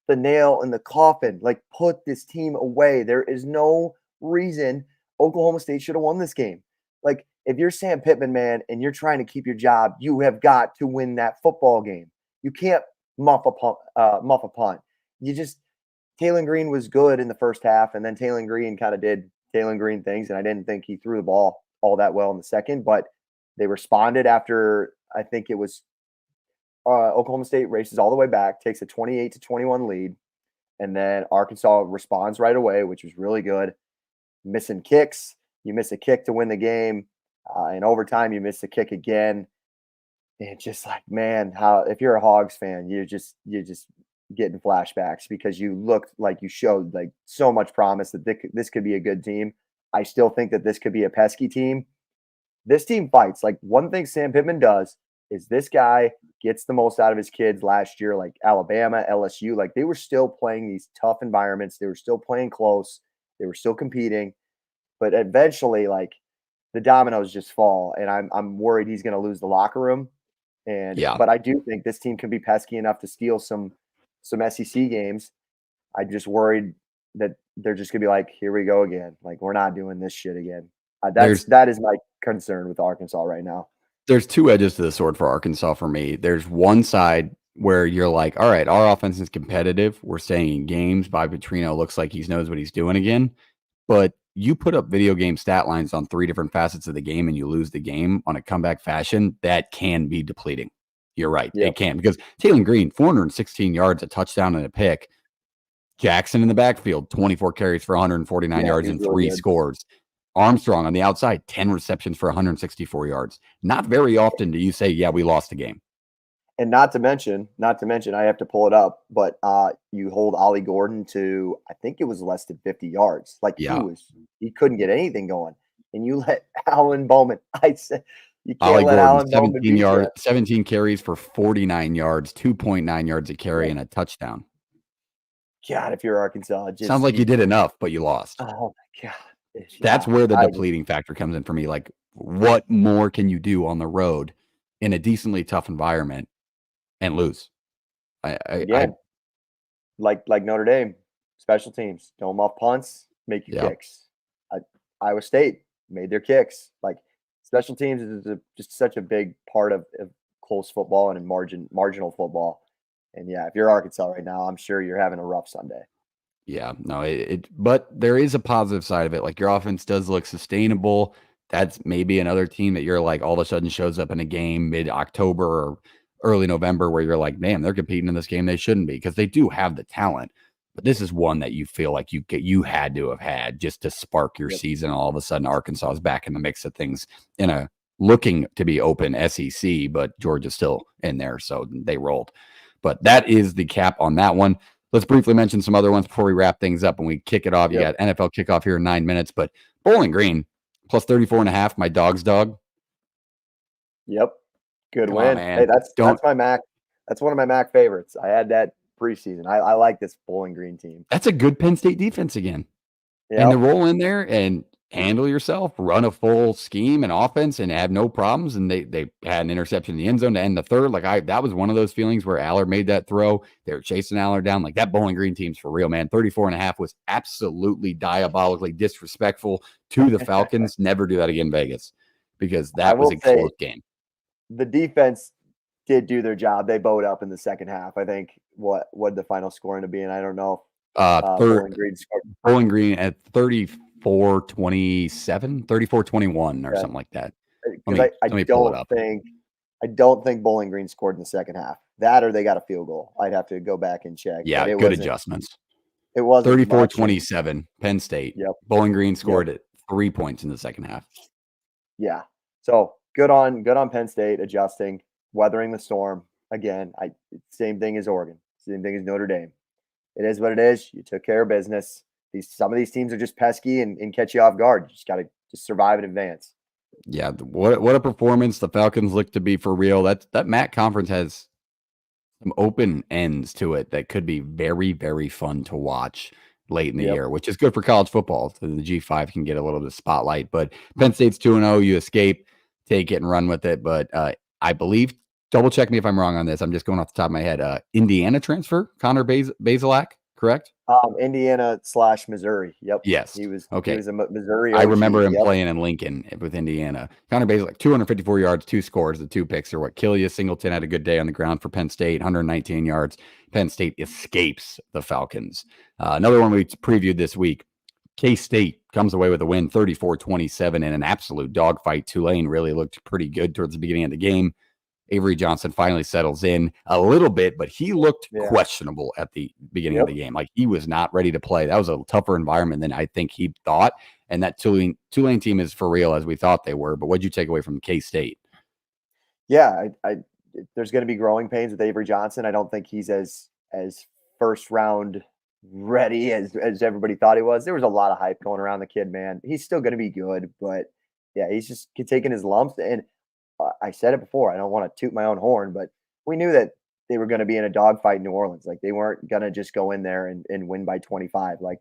the nail in the coffin, like put this team away. There is no reason Oklahoma State should have won this game. Like if you're Sam Pittman, man, and you're trying to keep your job, you have got to win that football game. You can't muff a punt. Taylor Green was good in the first half, and then Taylor Green kind of did Taylor Green things, and I didn't think he threw the ball all that well in the second, but they responded after I think it was Oklahoma State races all the way back, takes a 28-21 lead, and then Arkansas responds right away, which was really good. Missing kicks, you miss a kick to win the game. In overtime, you miss a kick again. And just like, man, how if you're a Hogs fan, you're just getting flashbacks because you looked like you showed like so much promise that this could be a good team. I still think that this could be a pesky team. This team fights. Like one thing Sam Pittman does is this guy gets the most out of his kids last year, like Alabama, LSU. Like they were still playing these tough environments. They were still playing close. They were still competing. But eventually, like the dominoes just fall. And I'm worried he's going to lose the locker room. But I do think this team can be pesky enough to steal some SEC games. I'm just worried that they're just gonna be like, here we go again. Like we're not doing this shit again. That is my concern with Arkansas right now. There's two edges to the sword for Arkansas for me. There's one side where you're like, all right, our offense is competitive. We're staying in games. Bobby Petrino looks like he knows what he's doing again. But you put up video game stat lines on 3 different facets of the game and you lose the game on a comeback fashion, that can be depleting. You're right. It can because Taylor Green, 416 yards, a touchdown and a pick. Jackson in the backfield, 24 carries for 149 yards and 3 scores. Armstrong on the outside, 10 receptions for 164 yards. Not very often do you say, yeah, we lost the game. And not to mention, I have to pull it up, but you hold Ollie Gordon to, I think it was less than 50 yards. Like he couldn't get anything going. And you let Alan Bowman, I said, you can't Ollie let Gordon, Alan Bowman 17 yards, 17 carries for 49 yards, 2.9 yards a carry and a touchdown. God, if you're Arkansas, it just sounds like you did enough, but you lost. Oh my God. That's where the depleting factor comes in for me. Like, what more can you do on the road in a decently tough environment and lose? Like Notre Dame, special teams, dome off punts, make your kicks. Iowa State made their kicks. Like special teams is just such a big part of close football and marginal football. And yeah, if you're Arkansas right now, I'm sure you're having a rough Sunday. Yeah, no, but there is a positive side of it. Like your offense does look sustainable. That's maybe another team that you're like all of a sudden shows up in a game mid-October or early November where you're like, man, they're competing in this game. They shouldn't be because they do have the talent. But this is one that you feel like you had to have had just to spark your season. All of a sudden, Arkansas is back in the mix of things in a looking to be open SEC, but Georgia's still in there, so they rolled. But that is the cap on that one. Let's briefly mention some other ones before we wrap things up and we kick it off. You got NFL kickoff here in 9 minutes, but Bowling Green plus 34.5, my dog's dog. Yep. Good Come win. on, man. Hey, that's my Mac. That's one of my Mac favorites. I had that preseason. I like this Bowling Green team. That's a good Penn State defense again. And to roll in there and handle yourself, run a full scheme and offense and have no problems. And they had an interception in the end zone to end the third. Like that was one of those feelings where Allard made that throw. They were chasing Allard down. Like that Bowling Green team's for real, man. 34.5 was absolutely diabolically disrespectful to the Falcons. Never do that again in Vegas because that was a close game. The defense did do their job. They bowed up in the second half. I think what the final score ended up being, I don't know. Bowling Green at 34-27, 34-21 or something like that. Let me pull it up. I don't think Bowling Green scored in the second half. That or they got a field goal. I'd have to go back and check. Yeah, good adjustments. It was 34-27, Penn State. Yep. Bowling Green scored at 3 points in the second half. Yeah. So good on Penn State adjusting, weathering the storm. Again, same thing as Oregon, same thing as Notre Dame. It is what it is. You took care of business. Some of these teams are just pesky and catch you off guard. You just got to survive and advance. Yeah, what a performance. The Falcons look to be for real. That MAC conference has some open ends to it that could be very, very fun to watch late in the year, which is good for college football. So the G5 can get a little bit of spotlight. But Penn State's 2-0. You escape, take it and run with it. But I believe, double check me if I'm wrong on this. I'm just going off the top of my head. Indiana transfer, Connor Bazelak, correct? Indiana/Missouri. Yep. Yes. He was okay. He was a Missouri OG. I remember him playing in Lincoln with Indiana. Connor Bazelak, 254 yards, 2 scores. The 2 picks are what kill you. Singleton had a good day on the ground for Penn State, 119 yards. Penn State escapes the Falcons. Another one we previewed this week. K-State comes away with a win, 34-27 in an absolute dogfight. Tulane really looked pretty good towards the beginning of the game. Avery Johnson finally settles in a little bit, but he looked Yeah. questionable at the beginning of the game. Like he was not ready to play. That was a tougher environment than I think he thought. And that Tulane team is for real as we thought they were. But what'd you take away from K-State? Yeah, there's going to be growing pains with Avery Johnson. I don't think he's as first round ready as everybody thought he was. There was a lot of hype going around the kid, man. He's still going to be good, but yeah, he's just taking his lumps. And I said it before. I don't want to toot my own horn, but we knew that they were going to be in a dogfight in New Orleans. Like they weren't going to just go in there and win by 25. Like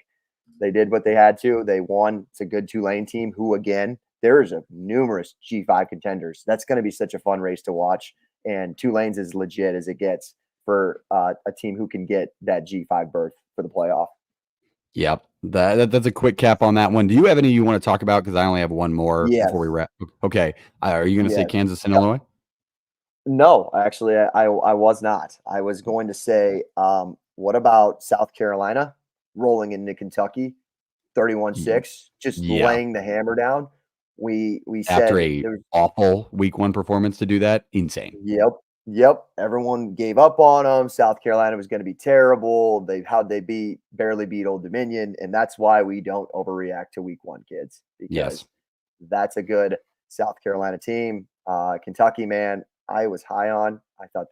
they did what they had to. They won. It's a good Tulane team who, again, there's a numerous G5 contenders. That's going to be such a fun race to watch. And Tulane's as legit as it gets for a team who can get that G5 berth for the playoff. Yep. That's a quick cap on that one. Do you have any you want to talk about? Because I only have one more before we wrap. Okay. Are you going to say Kansas and Illinois? No, actually, I was not. I was going to say, what about South Carolina rolling into Kentucky, 31-6, just laying the hammer down? We said after a awful week 1 performance to do that, insane. Yep. Everyone gave up on them. South Carolina was going to be terrible. They barely beat Old Dominion, and that's why we don't overreact to week 1, kids. Because that's a good South Carolina team. Kentucky, man, I was high on. I thought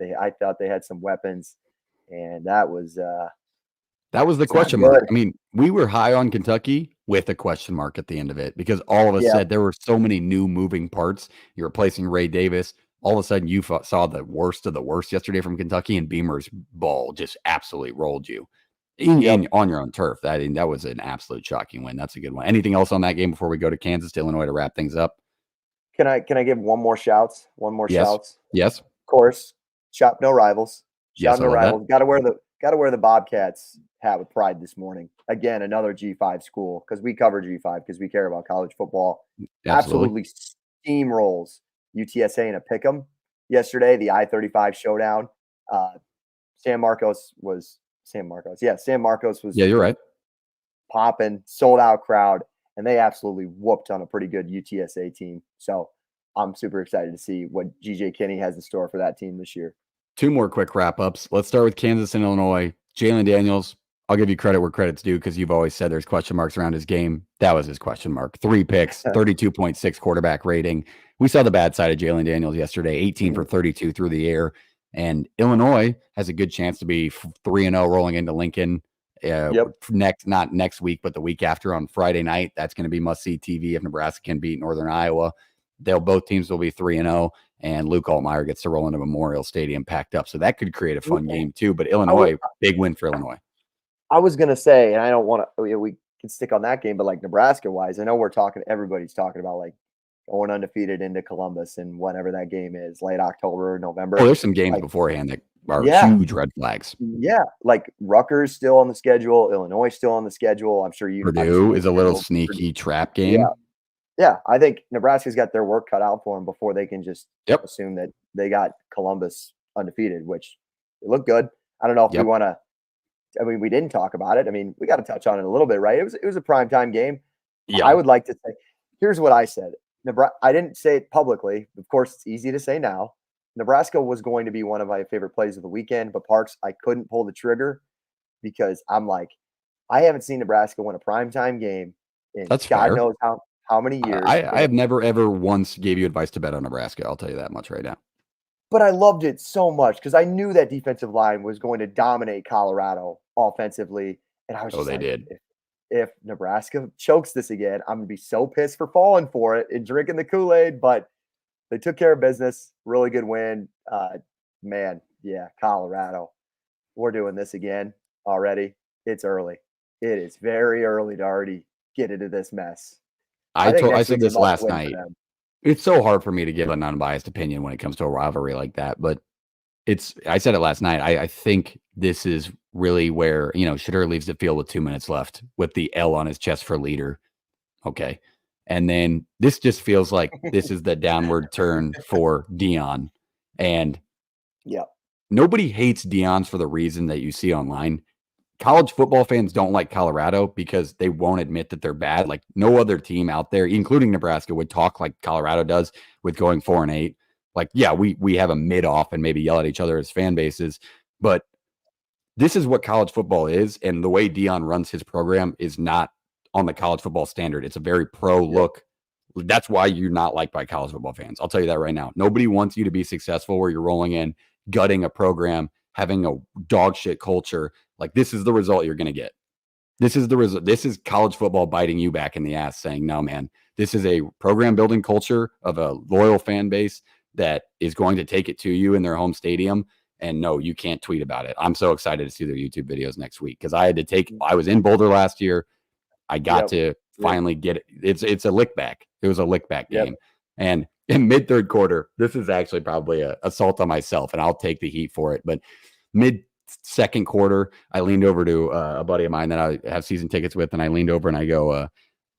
they had some weapons, and that was the question mark. I mean, we were high on Kentucky with a question mark at the end of it because all of us said there were so many new moving parts. You're replacing Ray Davis. All of a sudden, you saw the worst of the worst yesterday from Kentucky, and Beamer's ball just absolutely rolled you on your own turf. That was an absolute shocking win. That's a good one. Anything else on that game before we go to Kansas to Illinois to wrap things up? Can I give one more shouts? Shouts? Yes. Of course. Shop no rivals. Shop no rivals. Got to wear the Bobcats hat with pride this morning. Again, another G5 school because we cover G5 because we care about college football. Absolutely steamrolls UTSA in a pick'em yesterday. The I-35 showdown. San Marcos was. Yeah, you're right. Popping, sold out crowd, and they absolutely whooped on a pretty good UTSA team. So I'm super excited to see what GJ Kinney has in store for that team this year. 2 more quick wrap-ups. Let's start with Kansas and Illinois. Jalen Daniels, I'll give you credit where credit's due because you've always said there's question marks around his game. That was his question mark. 3 picks, 32.6 quarterback rating. We saw the bad side of Jalen Daniels yesterday, 18 for 32 through the air. And Illinois has a good chance to be 3-0 rolling into Lincoln not next week, but the week after on Friday night. That's going to be must-see TV if Nebraska can beat Northern Iowa. Both teams will be 3-0, and Luke Altmaier gets to roll into Memorial Stadium packed up. So that could create a fun game too. But Illinois, big win for Illinois. I was going to say, and I don't want to, we can stick on that game, but like Nebraska-wise, I know everybody's talking about like going undefeated into Columbus and whenever that game is, late October, November. Oh, there's some games beforehand that are huge red flags. Yeah, like Rutgers still on the schedule, Illinois still on the schedule. I'm sure Purdue is a little sneaky trap game. Yeah, I think Nebraska's got their work cut out for them before they can just assume that they got Columbus undefeated, which it looked good. I don't know if we want to. I mean, we didn't talk about it. I mean, we got to touch on it a little bit, right? It was a primetime game. Yeah. I would like to say, here's what I said. I didn't say it publicly. Of course, it's easy to say now. Nebraska was going to be one of my favorite plays of the weekend, but Parks, I couldn't pull the trigger because I'm like, I haven't seen Nebraska win a primetime game in God knows how many years. I have never, ever once gave you advice to bet on Nebraska. I'll tell you that much right now. But I loved it so much because I knew that defensive line was going to dominate Colorado offensively. And I was just if Nebraska chokes this again, I'm going to be so pissed for falling for it and drinking the Kool-Aid. But they took care of business. Really good win. Colorado. We're doing this again already. It's early. It is very early to already get into this mess. I said this last night. It's so hard for me to give an unbiased opinion when it comes to a rivalry like that, but I said it last night. I think this is really where, Shedeur leaves the field with 2 minutes left with the L on his chest for leader. Okay. And then this just feels like this is the downward turn for Deion. And nobody hates Deion's for the reason that you see online. College football fans don't like Colorado because they won't admit that they're bad. Like no other team out there, including Nebraska, would talk like Colorado does with going 4-8. Like, yeah, we have a mid off and maybe yell at each other as fan bases, but this is what college football is. And the way Dion runs his program is not on the college football standard. It's a very pro look. That's why you're not liked by college football fans. I'll tell you that right now. Nobody wants you to be successful where you're rolling in, gutting a program, having a dog shit culture. Like, this is the result you're going to get. This is the result. This is college football biting you back in the ass, saying, no, man, this is a program building culture of a loyal fan base that is going to take it to you in their home stadium. And no, you can't tweet about it. I'm so excited to see their YouTube videos next week because I was in Boulder last year. I got to finally get it. It's a lick back. It was a lick back game. And in mid third quarter, this is actually probably a assault on myself, and I'll take the heat for it. But mid second quarter, I leaned over to a buddy of mine that I have season tickets with, and I leaned over and I go,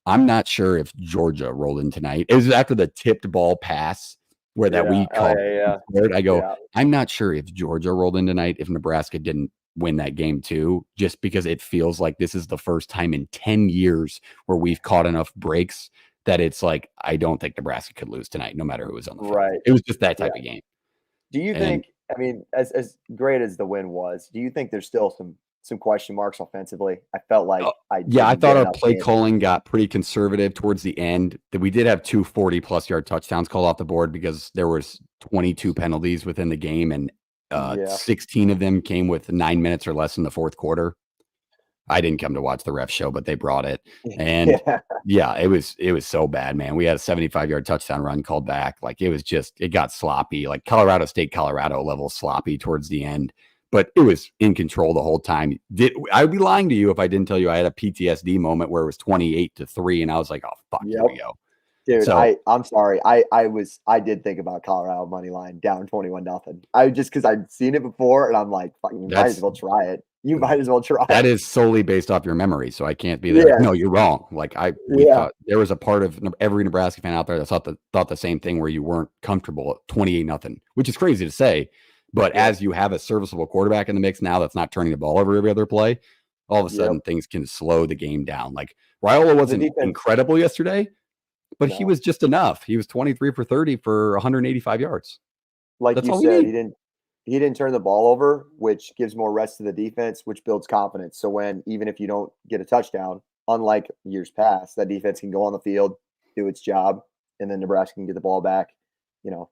I'm not sure if Georgia rolled in tonight. It was after the tipped ball pass where that we called. I go, I'm not sure if Georgia rolled in tonight, if Nebraska didn't win that game too, just because it feels like this is the first time in 10 years where we've caught enough breaks that it's like, I don't think Nebraska could lose tonight, no matter who was on the field. Right. It was just that type of game. Do you think, I mean, as great as the win was, do you think there's still some question marks offensively? I felt like I thought our play calling got pretty conservative towards the end. That we did have 2 40-plus yard touchdowns called off the board because there was 22 penalties within the game, and 16 of them came with 9 minutes or less in the fourth quarter. I didn't come to watch the ref show, but they brought it. And it was so bad, man. We had a 75-yard touchdown run called back. Like, it got sloppy, like Colorado State, Colorado level sloppy towards the end, but it was in control the whole time. I'd be lying to you if I didn't tell you I had a PTSD moment where it was 28-3 and I was like, oh, fuck, here we go. Dude, so, I'm sorry. I did think about Colorado money line down 21-0. Because I'd seen it before and I'm like, fucking might as well try it. You might as well try. That is solely based off your memory, so I can't be there. No, you're wrong. Like we thought there was a part of every Nebraska fan out there that thought the same thing, where you weren't comfortable at 28-0, which is crazy to say. But as you have a serviceable quarterback in the mix now that's not turning the ball over every other play, all of a sudden things can slow the game down. Like, Raiola wasn't incredible yesterday, but he was just enough. He was 23 for 30 for 185 yards. Like that's you said, he didn't turn the ball over, which gives more rest to the defense, which builds confidence. So even if you don't get a touchdown, unlike years past, that defense can go on the field, do its job, and then Nebraska can get the ball back,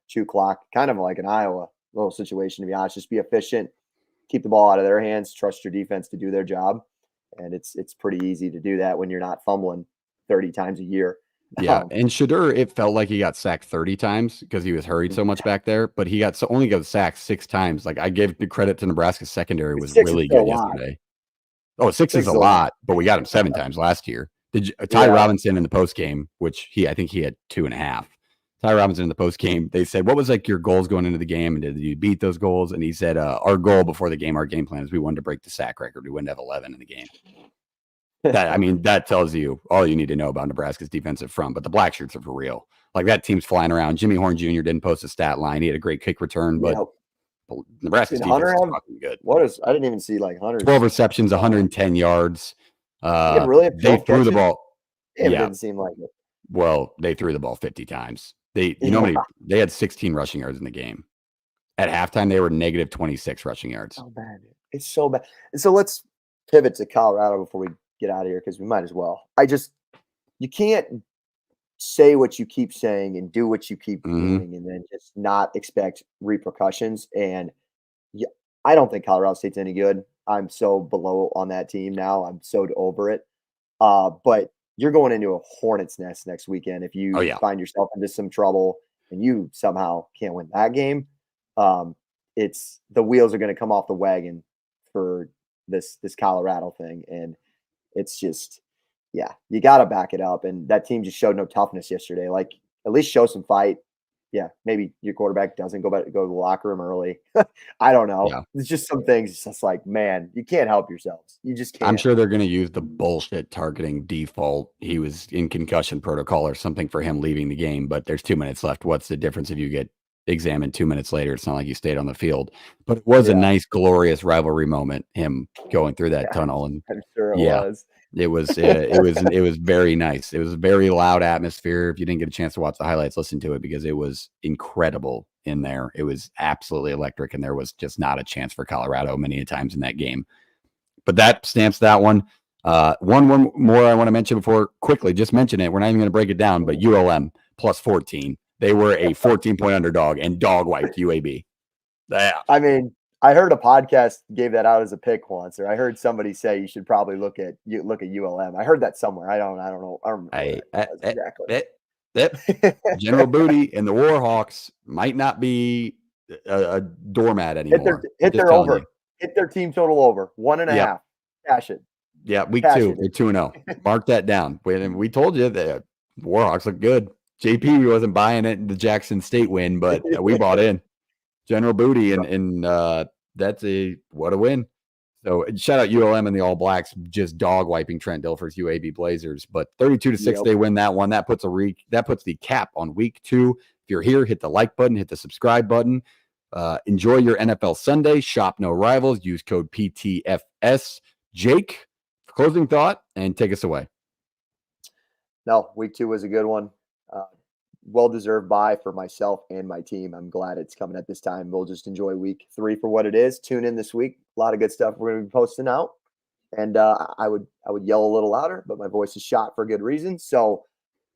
chew clock, kind of like an Iowa little situation, to be honest. Just be efficient, keep the ball out of their hands, trust your defense to do their job. And it's pretty easy to do that when you're not fumbling 30 times a year. Yeah, and Shedeur, it felt like he got sacked 30 times because he was hurried so much back there, but he only got sacked 6 times. Like, I gave the credit to Nebraska's secondary was really good yesterday. Oh, 6 is a lot, but we got him 7 times last year. Ty Robinson in the post game, which I think he had 2.5. Ty Robinson in the post game, they said, what was like your goals going into the game, and did you beat those goals? And he said, our goal before the game, our game plan is we wanted to break the sack record. We wanted to have 11 in the game. That tells you all you need to know about Nebraska's defensive front, but the black shirts are for real. Like, that team's flying around. Jimmy Horn Jr. didn't post a stat line. He had a great kick return, but Nebraska's defense is fucking good. I didn't even see like Hunter. 12 receptions, 110 yards. They threw the ball. It didn't seem like it. Well, they threw the ball 50 times. They had 16 rushing yards in the game. At halftime, they were negative 26 rushing yards. So bad. It's so bad. And so let's pivot to Colorado before we get out of here, because we might as well. You can't say what you keep saying and do what you keep doing and then just not expect repercussions. And I don't think Colorado State's any good. I'm so below on that team now. I'm so over it. But you're going into a hornet's nest next weekend if you find yourself into some trouble and you somehow can't win that game. It's the wheels are going to come off the wagon for this Colorado thing, and it's just, you got to back it up. And that team just showed no toughness yesterday. Like, at least show some fight. Yeah, maybe your quarterback doesn't go to the locker room early. I don't know. Yeah. It's just some things. It's just like, man, you can't help yourselves. You just can't. I'm sure they're going to use the bullshit targeting default. He was in concussion protocol or something for him leaving the game, but there's 2 minutes left. What's the difference if you get examined 2 minutes later? It's not like you stayed on the field. But it was a nice, glorious rivalry moment, him going through that tunnel. And I'm sure it was. It was very nice. It was a very loud atmosphere. If you didn't get a chance to watch the highlights, listen to it because it was incredible in there. It was absolutely electric, and there was just not a chance for Colorado many times in that game. But that stamps that one. One more I want to mention before quickly, just mention it. We're not even going to break it down, but ULM plus 14. They were a 14-point underdog and dog wiped UAB. Yeah. I mean, I heard a podcast gave that out as a pick once, or I heard somebody say you should probably look at ULM. I heard that somewhere. I don't know. I don't remember exactly. General Booty and the Warhawks might not be a doormat anymore. Hit their over. Hit their team total over 1.5. Cash it. Yeah, week 2, they're 2-0. Mark that down. We told you that Warhawks look good. JP wasn't buying it in the Jackson State win, but we bought in. General Booty, and that's what a win. So shout out ULM and the All Blacks just dog wiping Trent Dilfer's UAB Blazers. But 32-6, they win that one. That puts the cap on week 2. If you're here, hit the like button, hit the subscribe button. Enjoy your NFL Sunday. Shop no rivals. Use code PTFS. Jake, closing thought, and take us away. No, week 2 was a good one. Well-deserved bye for myself and my team. I'm glad it's coming at this time. We'll just enjoy week 3 for what it is. Tune in this week. A lot of good stuff we're going to be posting out. And I would yell a little louder, but my voice is shot for good reason. So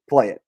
play it.